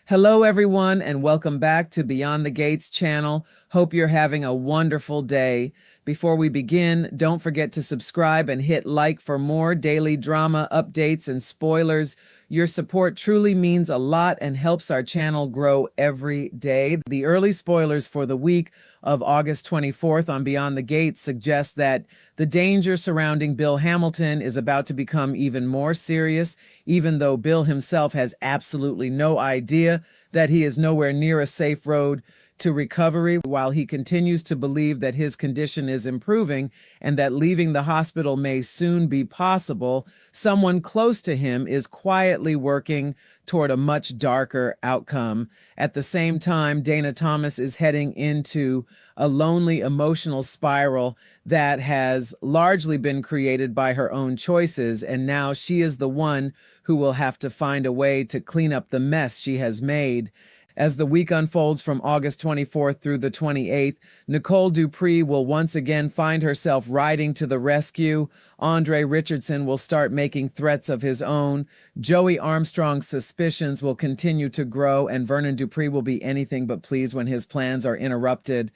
Hello, everyone, and welcome back to Beyond the Gates channel. Hope you're having a wonderful day. Before we begin, don't forget to subscribe and hit like for more daily drama updates and spoilers. Your support truly means a lot and helps our channel grow every day. The early spoilers for the week of August 24th on Beyond the Gates suggest that the danger surrounding Bill Hamilton is about to become even more serious, even though Bill himself has absolutely no idea that he is nowhere near a safe road to recovery. While he continues to believe that his condition is improving and that leaving the hospital may soon be possible, someone close to him is quietly working toward a much darker outcome. At the same time, Dana Thomas is heading into a lonely emotional spiral that has largely been created by her own choices, and now she is the one who will have to find a way to clean up the mess she has made. As the week unfolds from August 24th through the 28th, Nicole Dupree will once again find herself riding to the rescue. Andre Richardson will start making threats of his own. Joey Armstrong's suspicions will continue to grow, and Vernon Dupree will be anything but pleased when his plans are interrupted.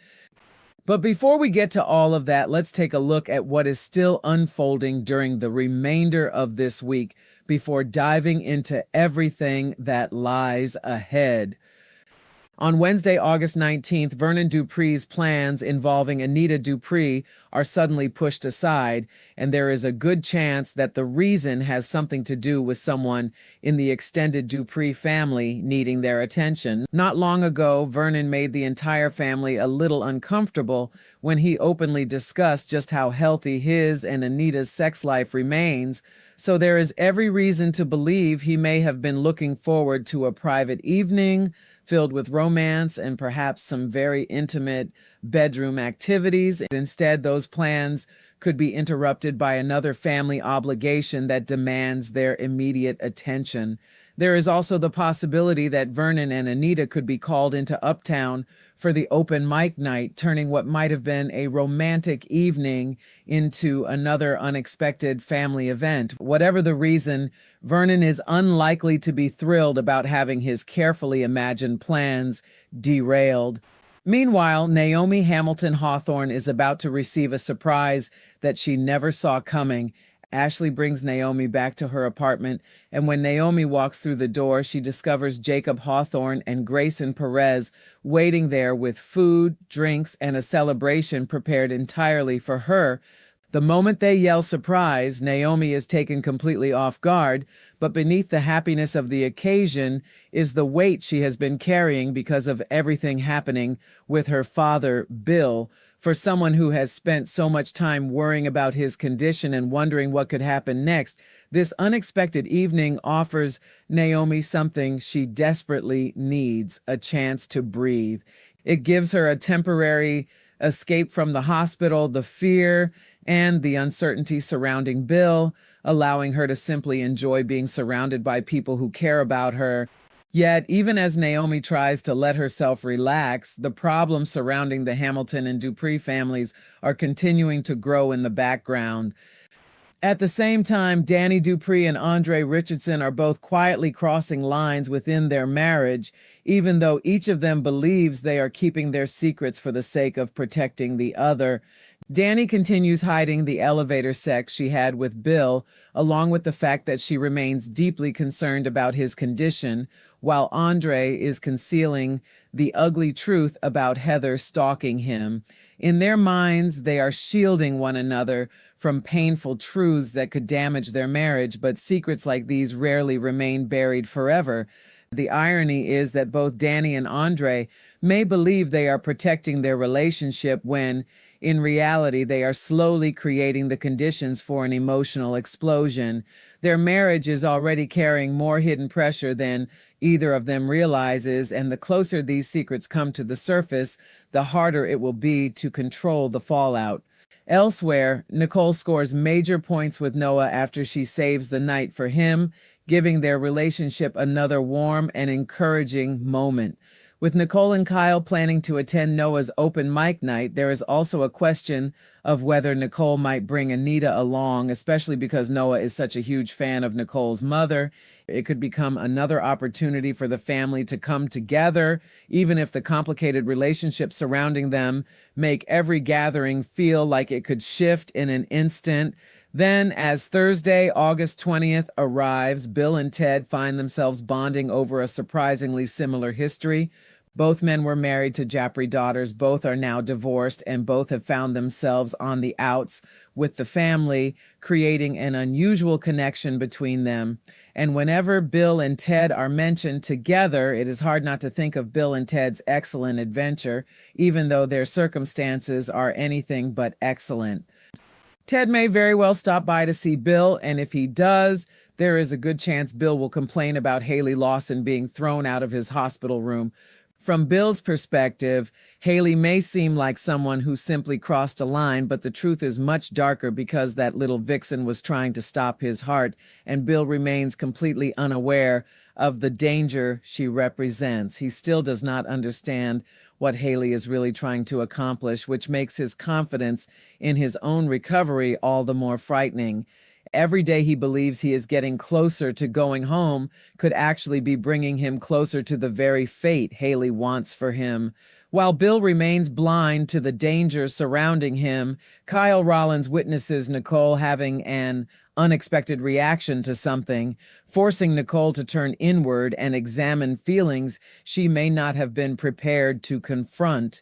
But before we get to all of that, let's take a look at what is still unfolding during the remainder of this week before diving into everything that lies ahead. On Wednesday, August 19th, Vernon Dupree's plans involving Anita Dupree are suddenly pushed aside, and there is a good chance that the reason has something to do with someone in the extended Dupree family needing their attention. Not long ago, Vernon made the entire family a little uncomfortable when he openly discussed just how healthy his and Anita's sex life remains, so there is every reason to believe he may have been looking forward to a private evening filled with romance and perhaps some very intimate bedroom activities. Instead, those plans could be interrupted by another family obligation that demands their immediate attention. There is also the possibility that Vernon and Anita could be called into Uptown for the open mic night, turning what might have been a romantic evening into another unexpected family event. Whatever the reason, Vernon is unlikely to be thrilled about having his carefully imagined plans derailed. Meanwhile, Naomi Hamilton Hawthorne is about to receive a surprise that she never saw coming. Ashley brings Naomi back to her apartment, and when Naomi walks through the door, she discovers Jacob Hawthorne and Grayson Perez waiting there with food, drinks, and a celebration prepared entirely for her. The moment they yell surprise, Naomi is taken completely off guard, but beneath the happiness of the occasion is the weight she has been carrying because of everything happening with her father, Bill. For someone who has spent so much time worrying about his condition and wondering what could happen next, this unexpected evening offers Naomi something she desperately needs: a chance to breathe. It gives her a temporary escape from the hospital, the fear, and the uncertainty surrounding Bill, allowing her to simply enjoy being surrounded by people who care about her. Yet, even as Naomi tries to let herself relax, the problems surrounding the Hamilton and Dupree families are continuing to grow in the background. At the same time, Danny Dupree and Andre Richardson are both quietly crossing lines within their marriage, even though each of them believes they are keeping their secrets for the sake of protecting the other. Danny continues hiding the elevator sex she had with Bill, along with the fact that she remains deeply concerned about his condition, while Andre is concealing the ugly truth about Heather stalking him. In their minds, they are shielding one another from painful truths that could damage their marriage, but secrets like these rarely remain buried forever. The irony is that both Danny and Andre may believe they are protecting their relationship when, in reality, they are slowly creating the conditions for an emotional explosion. Their marriage is already carrying more hidden pressure than either of them realizes, and the closer these secrets come to the surface, the harder it will be to control the fallout. Elsewhere, Nicole scores major points with Noah after she saves the night for him, giving their relationship another warm and encouraging moment. With Nicole and Kyle planning to attend Noah's open mic night, there is also a question of whether Nicole might bring Anita along, especially because Noah is such a huge fan of Nicole's mother. It could become another opportunity for the family to come together, even if the complicated relationships surrounding them make every gathering feel like it could shift in an instant. Then, as Thursday, August 20th arrives, Bill and Ted find themselves bonding over a surprisingly similar history. Both men were married to Japri daughters, both are now divorced, and both have found themselves on the outs with the family, creating an unusual connection between them. And whenever Bill and Ted are mentioned together, it is hard not to think of Bill and Ted's excellent adventure, even though their circumstances are anything but excellent. Ted may very well stop by to see Bill, and if he does, there is a good chance Bill will complain about Haley Lawson being thrown out of his hospital room. From Bill's perspective, Haley may seem like someone who simply crossed a line, but the truth is much darker because that little vixen was trying to stop his heart, and Bill remains completely unaware of the danger she represents. He still does not understand what Haley is really trying to accomplish, which makes his confidence in his own recovery all the more frightening. Every day he believes he is getting closer to going home could actually be bringing him closer to the very fate Haley wants for him. While Bill remains blind to the danger surrounding him, Kyle Rollins witnesses Nicole having an unexpected reaction to something, forcing Nicole to turn inward and examine feelings she may not have been prepared to confront.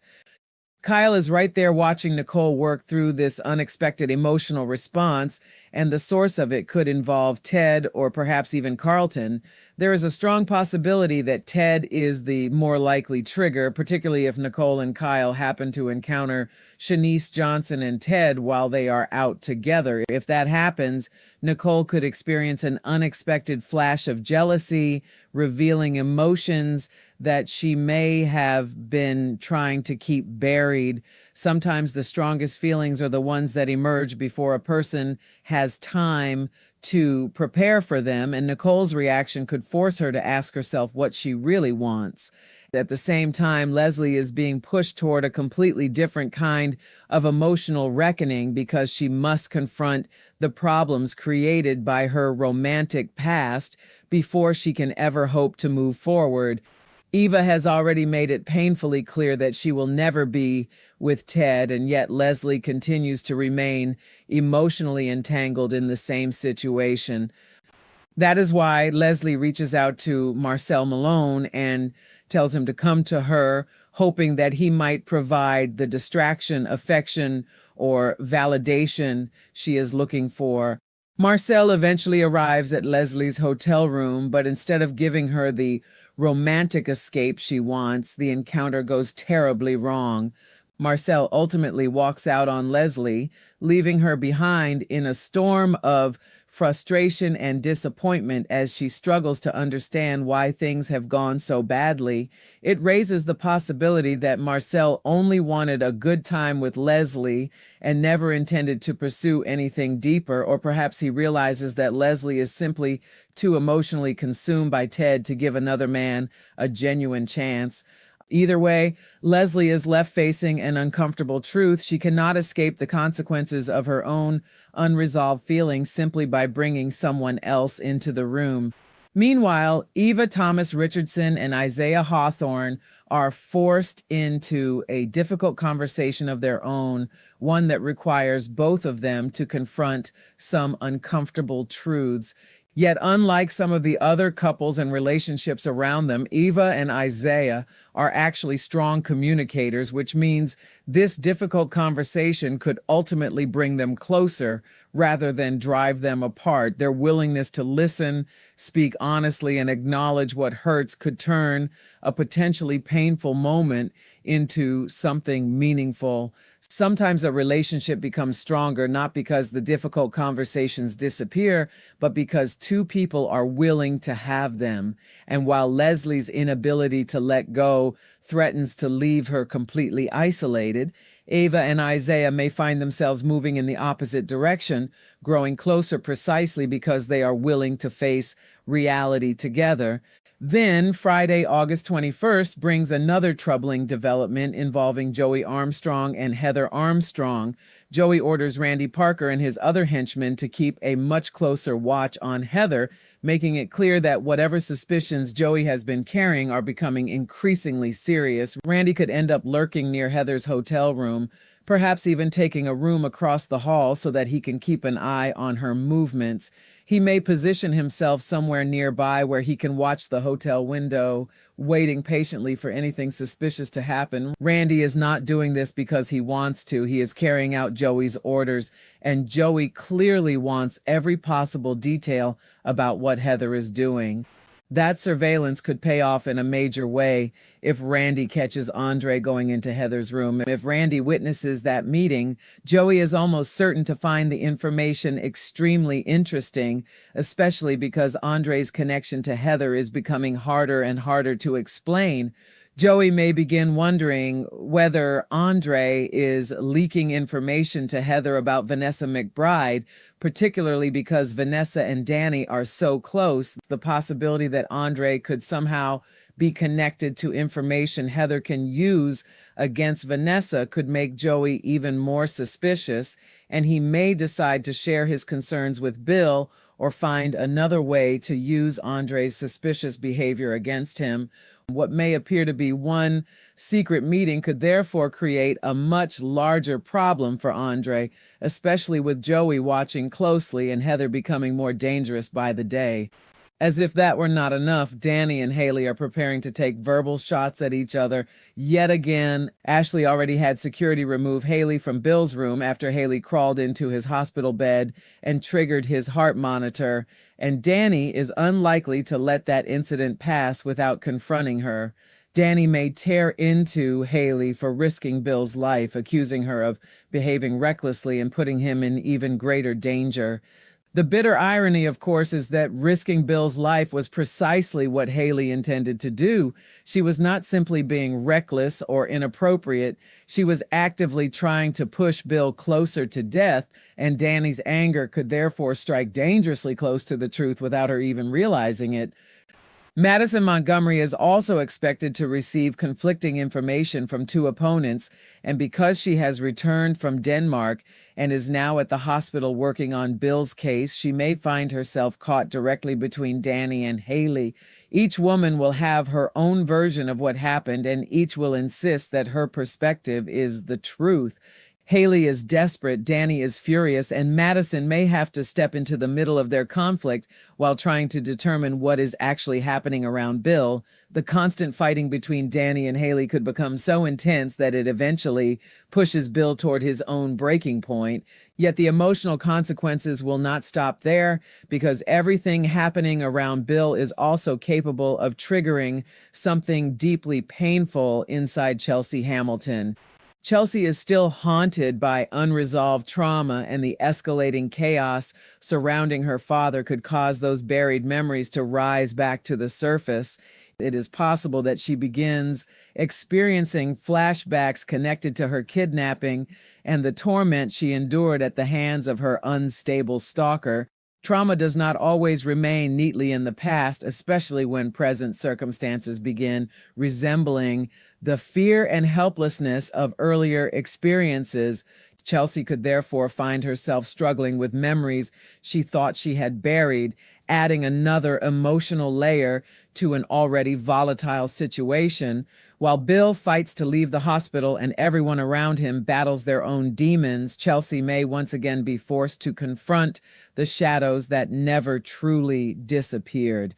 Kyle is right there watching Nicole work through this unexpected emotional response, and the source of it could involve Ted or perhaps even Carlton. There is a strong possibility that Ted is the more likely trigger, particularly if Nicole and Kyle happen to encounter Shanice Johnson and Ted while they are out together. If that happens, Nicole could experience an unexpected flash of jealousy, revealing emotions that she may have been trying to keep buried. Sometimes the strongest feelings are the ones that emerge before a person has time to prepare for them, and Nicole's reaction could force her to ask herself what she really wants. At the same time, Leslie is being pushed toward a completely different kind of emotional reckoning because she must confront the problems created by her romantic past before she can ever hope to move forward. Eva has already made it painfully clear that she will never be with Ted, and yet Leslie continues to remain emotionally entangled in the same situation. That is why Leslie reaches out to Marcel Malone and tells him to come to her, hoping that he might provide the distraction, affection, or validation she is looking for. Marcel eventually arrives at Leslie's hotel room, but instead of giving her the romantic escape she wants, the encounter goes terribly wrong. Marcel ultimately walks out on Leslie, leaving her behind in a storm of frustration and disappointment as she struggles to understand why things have gone so badly. It raises the possibility that Marcel only wanted a good time with Leslie and never intended to pursue anything deeper, or perhaps he realizes that Leslie is simply too emotionally consumed by Ted to give another man a genuine chance. Either way, Leslie is left facing an uncomfortable truth. She cannot escape the consequences of her own unresolved feelings simply by bringing someone else into the room. Meanwhile, Eva Thomas Richardson and Isaiah Hawthorne are forced into a difficult conversation of their own, one that requires both of them to confront some uncomfortable truths. Yet, unlike some of the other couples and relationships around them, Eva and Isaiah are actually strong communicators, which means this difficult conversation could ultimately bring them closer rather than drive them apart. Their willingness to listen, speak honestly, and acknowledge what hurts could turn a potentially painful moment into something meaningful. Sometimes a relationship becomes stronger not because the difficult conversations disappear, but because two people are willing to have them. And while Leslie's inability to let go threatens to leave her completely isolated, Ava and Isaiah may find themselves moving in the opposite direction, growing closer precisely because they are willing to face reality together. Then, Friday, August 21st, brings another troubling development involving Joey Armstrong and Heather Armstrong. Joey orders Randy Parker and his other henchmen to keep a much closer watch on Heather, making it clear that whatever suspicions Joey has been carrying are becoming increasingly serious. Randy could end up lurking near Heather's hotel room, perhaps even taking a room across the hall so that he can keep an eye on her movements. He may position himself somewhere nearby where he can watch the hotel window, waiting patiently for anything suspicious to happen. Randy is not doing this because he wants to. He is carrying out Joey's orders, and Joey clearly wants every possible detail about what Heather is doing. That surveillance could pay off in a major way if Randy catches Andre going into Heather's room. If Randy witnesses that meeting, Joey is almost certain to find the information extremely interesting, especially because Andre's connection to Heather is becoming harder and harder to explain. Joey may begin wondering whether Andre is leaking information to Heather about Vanessa McBride, particularly because Vanessa and Danny are so close. The possibility that Andre could somehow be connected to information Heather can use against Vanessa could make Joey even more suspicious, and he may decide to share his concerns with Bill or find another way to use Andre's suspicious behavior against him. What may appear to be one secret meeting could therefore create a much larger problem for Andre, especially with Joey watching closely and Heather becoming more dangerous by the day. As if that were not enough, Danny and Haley are preparing to take verbal shots at each other yet again. Ashley already had security remove Haley from Bill's room after Haley crawled into his hospital bed and triggered his heart monitor, and Danny is unlikely to let that incident pass without confronting her. Danny may tear into Haley for risking Bill's life, accusing her of behaving recklessly and putting him in even greater danger. The bitter irony, of course, is that risking Bill's life was precisely what Haley intended to do. She was not simply being reckless or inappropriate. She was actively trying to push Bill closer to death, and Danny's anger could therefore strike dangerously close to the truth without her even realizing it. Madison Montgomery is also expected to receive conflicting information from two opponents, and because she has returned from Denmark and is now at the hospital working on Bill's case, she may find herself caught directly between Danny and Haley. Each woman will have her own version of what happened, and each will insist that her perspective is the truth. Haley is desperate, Danny is furious, and Madison may have to step into the middle of their conflict while trying to determine what is actually happening around Bill. The constant fighting between Danny and Haley could become so intense that it eventually pushes Bill toward his own breaking point. Yet the emotional consequences will not stop there, because everything happening around Bill is also capable of triggering something deeply painful inside Chelsea Hamilton. Chelsea is still haunted by unresolved trauma, and the escalating chaos surrounding her father could cause those buried memories to rise back to the surface. It is possible that she begins experiencing flashbacks connected to her kidnapping and the torment she endured at the hands of her unstable stalker. Trauma does not always remain neatly in the past, especially when present circumstances begin resembling the fear and helplessness of earlier experiences. Chelsea could therefore find herself struggling with memories she thought she had buried, adding another emotional layer to an already volatile situation. While Bill fights to leave the hospital and everyone around him battles their own demons, Chelsea may once again be forced to confront the shadows that never truly disappeared.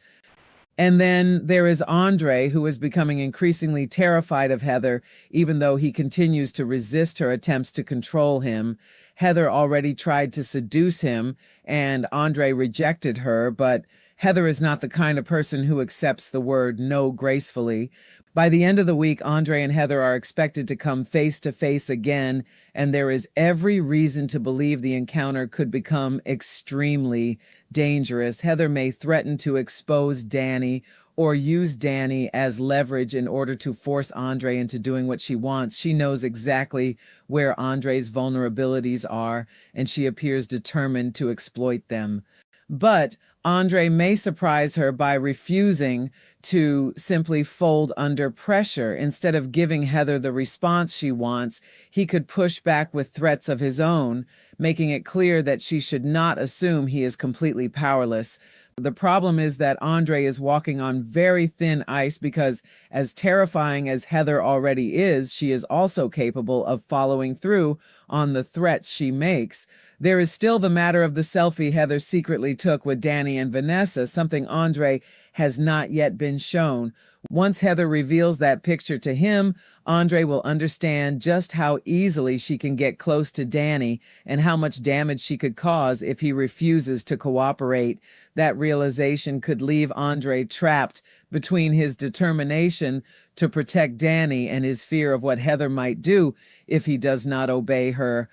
And then there is Andre, who is becoming increasingly terrified of Heather, even though he continues to resist her attempts to control him. Heather already tried to seduce him, and Andre rejected her, but Heather is not the kind of person who accepts the word no gracefully. By the end of the week, Andre and Heather are expected to come face to face again, and there is every reason to believe the encounter could become extremely dangerous. Heather may threaten to expose Danny or use Danny as leverage in order to force Andre into doing what she wants. She knows exactly where Andre's vulnerabilities are, and she appears determined to exploit them. But Andre may surprise her by refusing to simply fold under pressure. Instead of giving Heather the response she wants, he could push back with threats of his own, making it clear that she should not assume he is completely powerless. The problem is that Andre is walking on very thin ice because, as terrifying as Heather already is, she is also capable of following through on the threats she makes. There is still the matter of the selfie Heather secretly took with Danny and Vanessa, something Andre has not yet been shown. Once Heather reveals that picture to him, Andre will understand just how easily she can get close to Danny and how much damage she could cause if he refuses to cooperate. That realization could leave Andre trapped between his determination to protect Danny and his fear of what Heather might do if he does not obey her.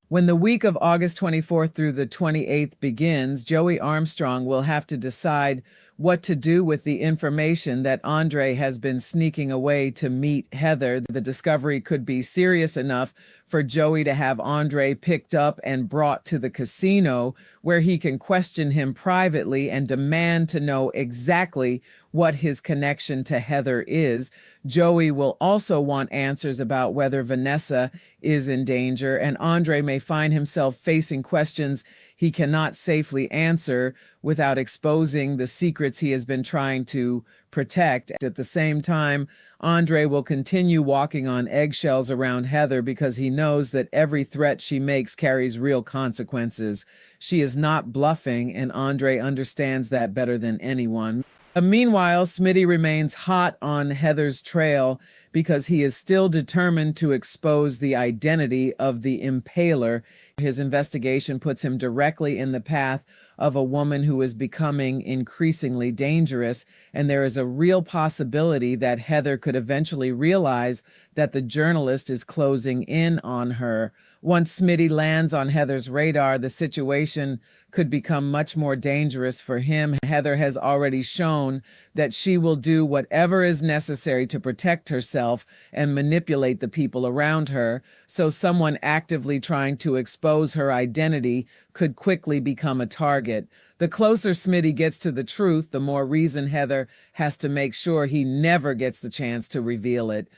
When the week of August 24th through the 28th begins, Joey Armstrong will have to decide what to do with the information that Andre has been sneaking away to meet Heather. The discovery could be serious enough for Joey to have Andre picked up and brought to the casino, where he can question him privately and demand to know exactly what his connection to Heather is. Joey will also want answers about whether Vanessa is in danger, and Andre may find himself facing questions he cannot safely answer without exposing the secrets he has been trying to protect. At the same time, Andre will continue walking on eggshells around Heather because he knows that every threat she makes carries real consequences. She is not bluffing, and Andre understands that better than anyone. Meanwhile, Smitty remains hot on Heather's trail because he is still determined to expose the identity of the impaler. His investigation puts him directly in the path of a woman who is becoming increasingly dangerous, and there is a real possibility that Heather could eventually realize that the journalist is closing in on her. Once Smitty lands on Heather's radar, the situation could become much more dangerous for him. Heather has already shown that she will do whatever is necessary to protect herself and manipulate the people around her, so someone actively trying to expose her identity could quickly become a target. The closer Smitty gets to the truth, the more reason Heather has to make sure he never gets the chance to reveal it.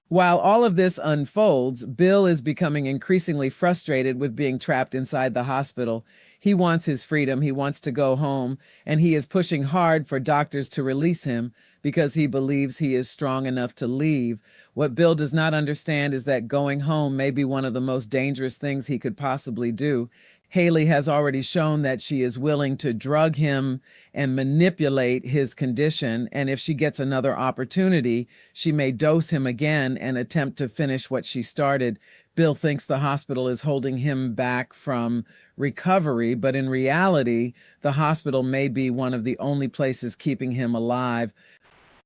While all of this unfolds, Bill is becoming increasingly frustrated with being trapped inside the hospital. He wants his freedom, he wants to go home, and he is pushing hard for doctors to release him because he believes he is strong enough to leave. What Bill does not understand is that going home may be one of the most dangerous things he could possibly do. Haley has already shown that she is willing to drug him and manipulate his condition, and if she gets another opportunity, she may dose him again and attempt to finish what she started. Bill thinks the hospital is holding him back from recovery, but in reality, the hospital may be one of the only places keeping him alive.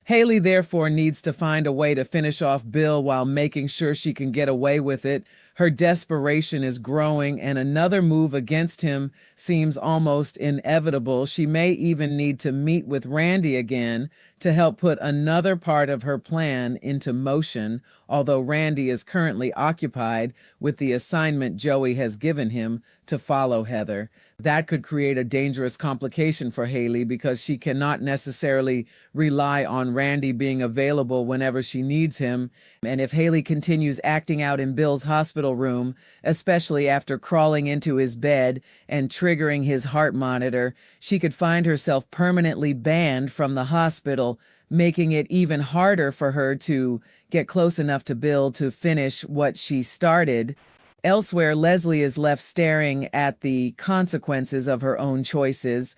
Haley therefore needs to find a way to finish off Bill while making sure she can get away with it. Her desperation is growing, and another move against him seems almost inevitable. She may even need to meet with Randy again to help put another part of her plan into motion, although Randy is currently occupied with the assignment Joey has given him to follow Heather. That could create a dangerous complication for Haley because she cannot necessarily rely on Randy being available whenever she needs him. And if Haley continues acting out in Bill's hospital room, especially after crawling into his bed and triggering his heart monitor, she could find herself permanently banned from the hospital, making it even harder for her to get close enough to Bill to finish what she started. Elsewhere, Leslie is left staring at the consequences of her own choices.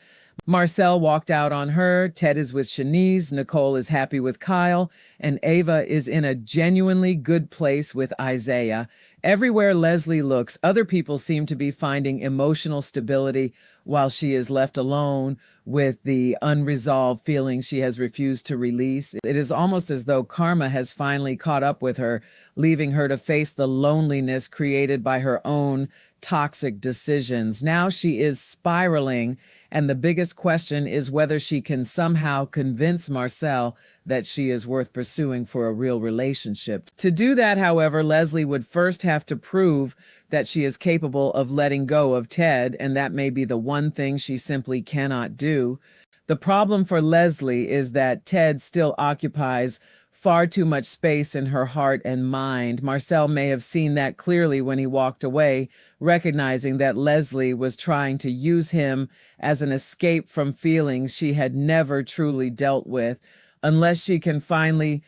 Marcel walked out on her, Ted is with Shanice, Nicole is happy with Kyle, and Ava is in a genuinely good place with Isaiah. Everywhere Leslie looks, other people seem to be finding emotional stability, while she is left alone with the unresolved feelings she has refused to release. It is almost as though karma has finally caught up with her, leaving her to face the loneliness created by her own toxic decisions. Now she is spiraling, and the biggest question is whether she can somehow convince Marcel that she is worth pursuing for a real relationship. To do that, however, Leslie would first have to prove that she is capable of letting go of Ted, and that may be the one thing she simply cannot do. The problem for Leslie is that Ted still occupies far too much space in her heart and mind. Marcel may have seen that clearly when he walked away, recognizing that Leslie was trying to use him as an escape from feelings she had never truly dealt with. Unless she can finally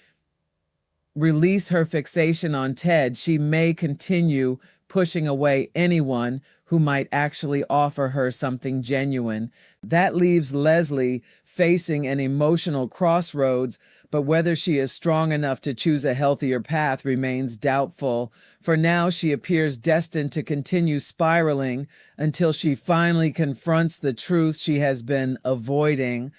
release her fixation on Ted, she may continue pushing away anyone who might actually offer her something genuine. That leaves Leslie facing an emotional crossroads, but whether she is strong enough to choose a healthier path remains doubtful. For now, she appears destined to continue spiraling until she finally confronts the truth she has been avoiding.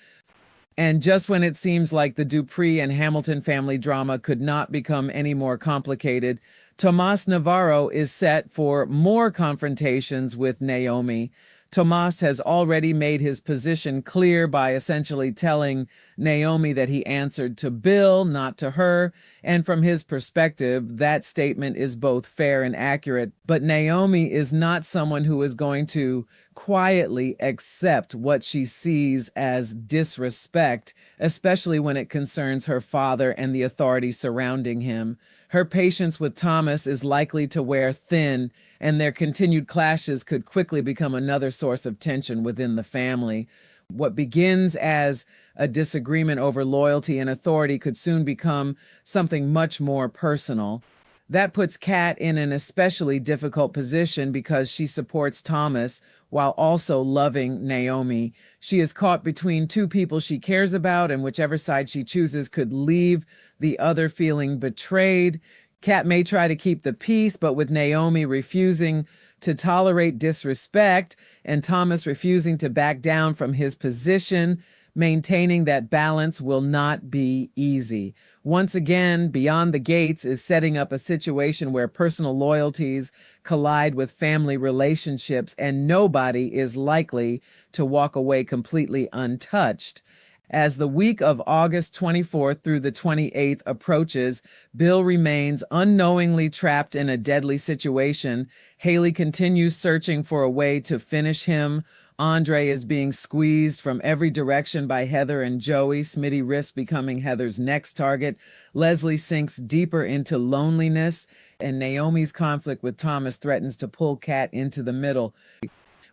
And just when it seems like the Dupree and Hamilton family drama could not become any more complicated, Tomas Navarro is set for more confrontations with Naomi. Tomas has already made his position clear by essentially telling Naomi that he answered to Bill, not to her. And from his perspective, that statement is both fair and accurate. But Naomi is not someone who is going to quietly accept what she sees as disrespect, especially when it concerns her father and the authority surrounding him. Her patience with Thomas is likely to wear thin, and their continued clashes could quickly become another source of tension within the family. What begins as a disagreement over loyalty and authority could soon become something much more personal. That puts Kat in an especially difficult position because she supports Thomas while also loving Naomi. She is caught between two people she cares about, and whichever side she chooses could leave the other feeling betrayed. Kat may try to keep the peace, but with Naomi refusing to tolerate disrespect and Thomas refusing to back down from his position, maintaining that balance will not be easy. Once again, Beyond the Gates is setting up a situation where personal loyalties collide with family relationships, and nobody is likely to walk away completely untouched. As the week of August 24th through the 28th approaches, Bill remains unknowingly trapped in a deadly situation. Haley continues searching for a way to finish him. Andre is being squeezed from every direction by Heather and Joey. Smitty risks becoming Heather's next target. Leslie sinks deeper into loneliness, and Naomi's conflict with Thomas threatens to pull Kat into the middle.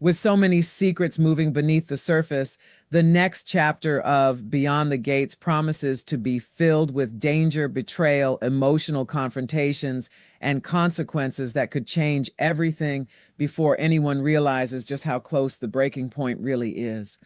With so many secrets moving beneath the surface, the next chapter of Beyond the Gates promises to be filled with danger, betrayal, emotional confrontations, and consequences that could change everything before anyone realizes just how close the breaking point really is.